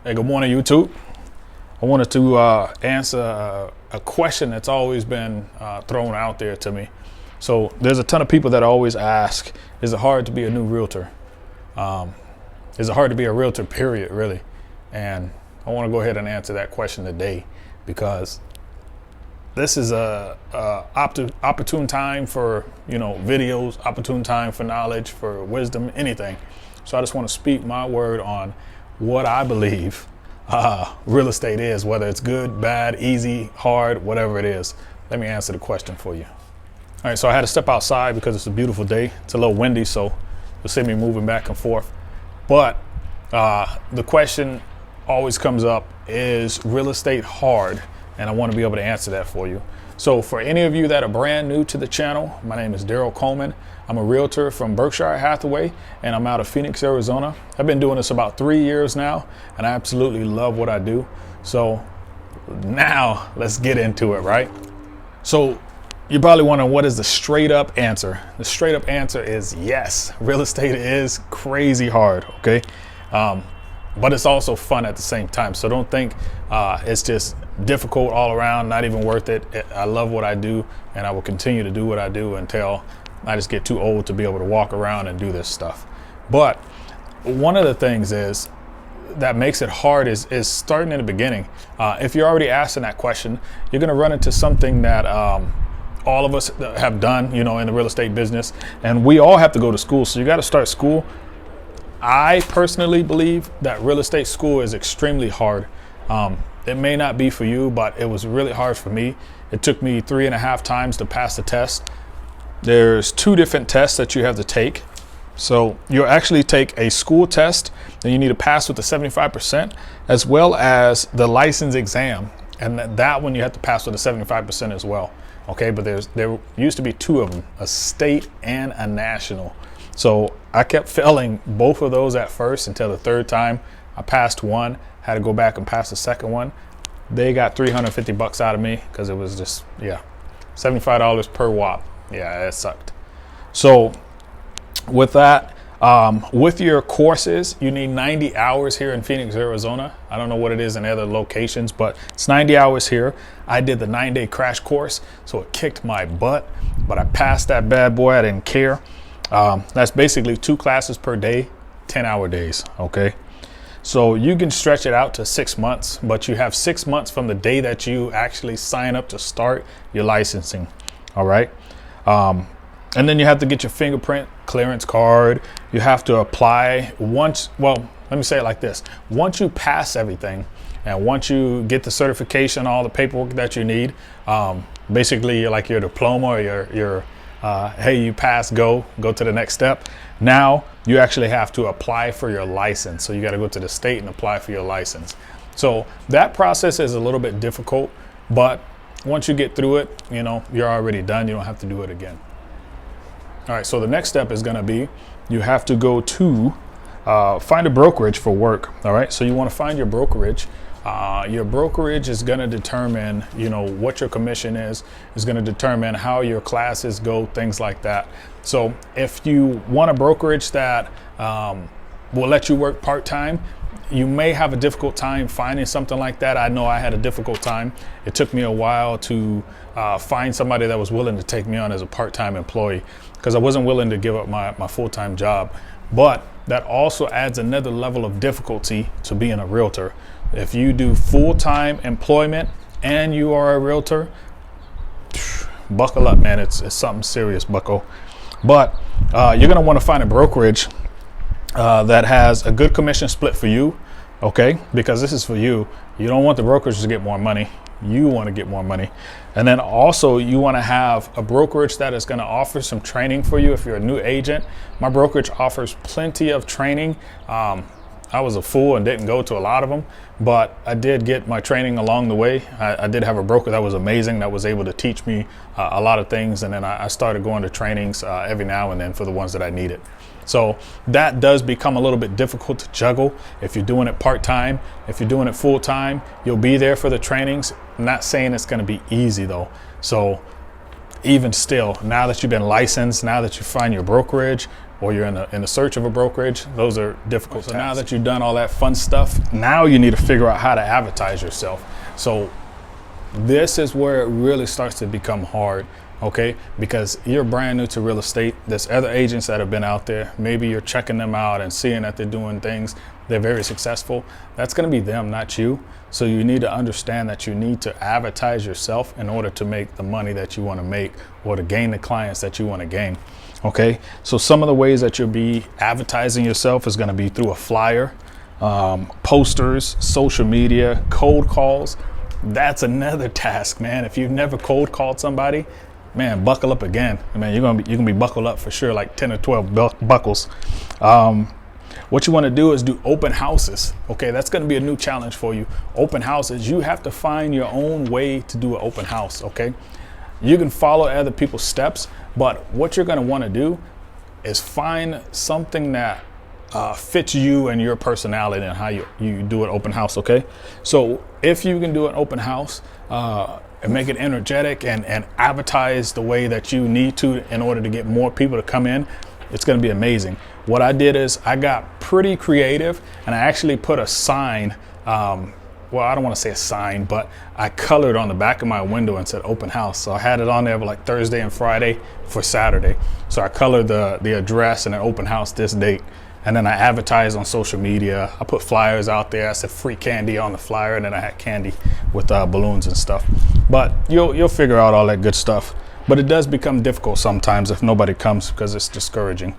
Hey, good morning, YouTube. I wanted to answer a question that's always been thrown out there to me. So there's a ton of people that always ask, is it hard to be a new realtor? Is it hard to be a realtor, period, really? And I want to go ahead and answer that question today because this is a opportune time for, videos, opportune time for knowledge, for wisdom, anything. So I just want to speak my word on what I believe real estate is, whether it's good, bad, easy, hard, whatever it is. Let me answer the question for you. All right, so I had to step outside because it's a beautiful day. It's a little windy, so you'll see me moving back and forth. But the question always comes up, is real estate hard? And I want to be able to answer that for you. So for any of you that are brand new to the channel, my name is Daryl Coleman. I'm a realtor from Berkshire Hathaway, and I'm out of Phoenix, Arizona. I've been doing this about 3 years now, and I absolutely love what I do. So now let's get into it, right? So you're probably wondering, what is the straight up answer? The straight up answer is yes. Real estate is crazy hard, okay? But it's also fun at the same time. So don't think it's just difficult all around, not even worth it. I love what I do, and I will continue to do what I do until I just get too old to be able to walk around and do this stuff. But one of the things is that makes it hard is starting in the beginning. If you're already asking that question, you're going to run into something that all of us have done, in the real estate business, and we all have to go to school. So you got to start school. I personally believe that real estate school is extremely hard. It may not be for you, but it was really hard for me. It took me 3.5 times to pass the test. There's 2 different tests that you have to take. So you'll actually take a school test, and you need to pass with the 75%, as well as the license exam. And that one you have to pass with the 75% as well. Okay, but there used to be 2 of them, a state and a national. So I kept failing both of those at first until the 3rd time I passed one, had to go back and pass the second one. They got $350 out of me because it was just, $75 per whop. Yeah, it sucked. So with that, with your courses, you need 90 hours here in Phoenix, Arizona. I don't know what it is in other locations, but it's 90 hours here. I did the 9-day crash course, so it kicked my butt, but I passed that bad boy. I didn't care. That's basically 2 classes per day, 10-hour days, okay? So you can stretch it out to 6 months, but you have 6 months from the day that you actually sign up to start your licensing, all right? And then you have to get your fingerprint clearance card. You have to apply let me say it like this. Once you pass everything, and once you get the certification, all the paperwork that you need, basically like your diploma or your hey, you passed, go to the next step. Now you actually have to apply for your license. So you got to go to the state and apply for your license. So that process is a little bit difficult, but once you get through it, you're already done. You don't have to do it again. All right, so the next step is going to be, you have to go to find a brokerage for work. All right, so you want to find your brokerage. Your brokerage is going to determine, what your commission is going to determine how your classes go, things like that. So if you want a brokerage that will let you work part-time, you may have a difficult time finding something like that. I know I had a difficult time. It took me a while to find somebody that was willing to take me on as a part-time employee, because I wasn't willing to give up my full-time job. But that also adds another level of difficulty to being a realtor. If you do full-time employment and you are a realtor, buckle up, man. It's something serious, bucko. But you're going to want to find a brokerage that has a good commission split for you, okay? Because this is for you. You don't want the brokerage to get more money. You want to get more money. And then also you want to have a brokerage that is going to offer some training for you if you're a new agent. My brokerage offers plenty of training. I was a fool and didn't go to a lot of them, but I did get my training along the way. I did have a broker that was amazing, that was able to teach me a lot of things. And then I started going to trainings every now and then for the ones that I needed. So that does become a little bit difficult to juggle if you're doing it part-time. If you're doing it full-time, you'll be there for the trainings. I'm not saying it's going to be easy though. So even still, now that you've been licensed, now that you find your brokerage or you're in the search of a brokerage, those are difficult. So now that you've done all that fun stuff, now you need to figure out how to advertise yourself. So this is where it really starts to become hard, okay? Because you're brand new to real estate. There's other agents that have been out there. Maybe you're checking them out and seeing that they're doing things. They're very successful. That's going to be them, not you. So you need to understand that you need to advertise yourself in order to make the money that you want to make or to gain the clients that you want to gain. Okay, so some of the ways that you'll be advertising yourself is going to be through a flyer, posters, social media, cold calls. That's another task, man. If you've never cold called somebody, man, buckle up again. Man, you're gonna be buckled up for sure, like 10 or 12 buckles. What you want to do is do open houses. Okay, that's going to be a new challenge for you. Open houses, you have to find your own way to do an open house. Okay, you can follow other people's steps, but what you're going to want to do is find something that fits you and your personality and how you do an open house. Okay, so if you can do an open house and make it energetic and advertise the way that you need to in order to get more people to come in, it's going to be amazing. What I did is I got pretty creative and I actually put a sign, well, I don't want to say a sign, but I colored on the back of my window and said open house. So I had it on there for like Thursday and Friday for Saturday. So I colored the address and an open house this date. And then I advertised on social media. I put flyers out there. I said free candy on the flyer, and then I had candy with balloons and stuff. But you'll figure out all that good stuff. But it does become difficult sometimes if nobody comes because it's discouraging.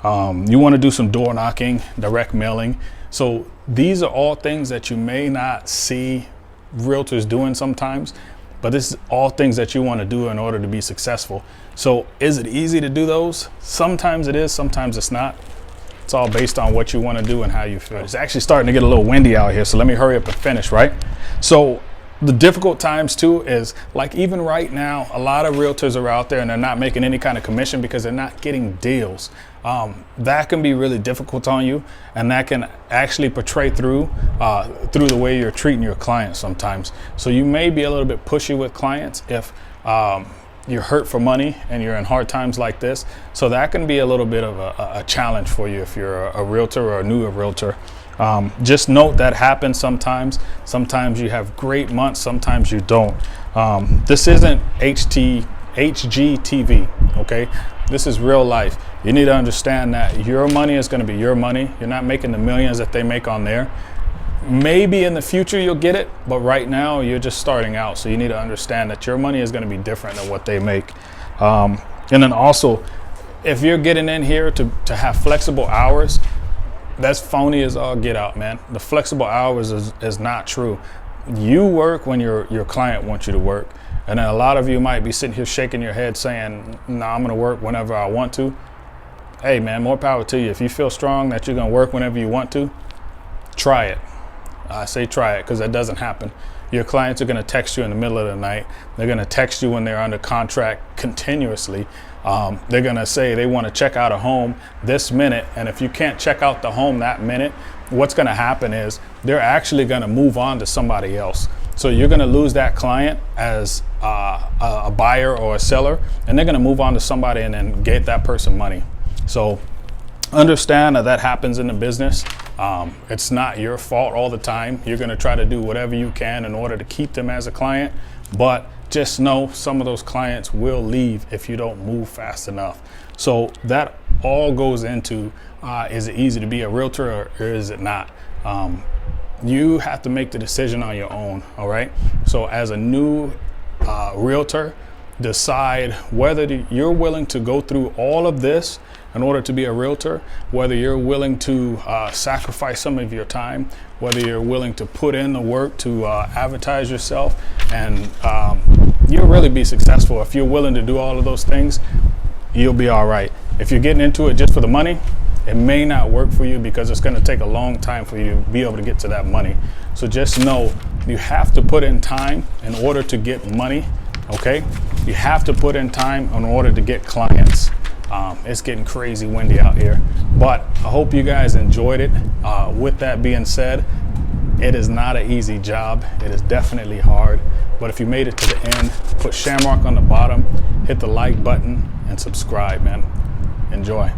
You want to do some door knocking, direct mailing. So these are all things that you may not see realtors doing sometimes, but this is all things that you want to do in order to be successful. So is it easy to do those? Sometimes it is, sometimes it's not. It's all based on what you want to do and how you feel. It's actually starting to get a little windy out here, so let me hurry up and finish, right? So the difficult times too is, like, even right now, a lot of realtors are out there and they're not making any kind of commission because they're not getting deals. That can be really difficult on you, and that can actually portray through the way you're treating your clients sometimes. So you may be a little bit pushy with clients if you're hurt for money and you're in hard times like this. So that can be a little bit of a challenge for you if you're a realtor or a new realtor. Just note that happens sometimes. Sometimes you have great months, sometimes you don't. This isn't HGTV, okay? This is real life. You need to understand that your money is going to be your money. You're not making the millions that they make on there. Maybe in the future you'll get it, but right now you're just starting out. So you need to understand that your money is going to be different than what they make. And then also, if you're getting in here to have flexible hours, that's phony as all get out, man. The flexible hours is not true. You work when your client wants you to work. And then a lot of you might be sitting here shaking your head saying, no, I'm going to work whenever I want to. Hey, man, more power to you. If you feel strong that you're going to work whenever you want to, try it. I say try it because that doesn't happen. Your clients are going to text you in the middle of the night. They're going to text you when they're under contract continuously. They're going to say they want to check out a home this minute. And if you can't check out the home that minute, what's going to happen is they're actually going to move on to somebody else. So you're going to lose that client as a buyer or a seller, and they're going to move on to somebody and then get that person money. So understand that happens in the business. It's not your fault all the time. You're going to try to do whatever you can in order to keep them as a client, but just know some of those clients will leave if you don't move fast enough. So that all goes into, is it easy to be a realtor or is it not? You have to make the decision on your own, all right? So as a new realtor, decide whether you're willing to go through all of this in order to be a realtor, whether you're willing to sacrifice some of your time, whether you're willing to put in the work to advertise yourself, and you'll really be successful. If you're willing to do all of those things, you'll be all right. If you're getting into it just for the money, it may not work for you because it's going to take a long time for you to be able to get to that money. So just know you have to put in time in order to get money, okay? You have to put in time in order to get clients. It's getting crazy windy out here, but I hope you guys enjoyed it. With that being said, It is not an easy job. It is definitely hard. But if you made it to the end, put Shamrock on the bottom, hit the like button, and subscribe, man. Enjoy.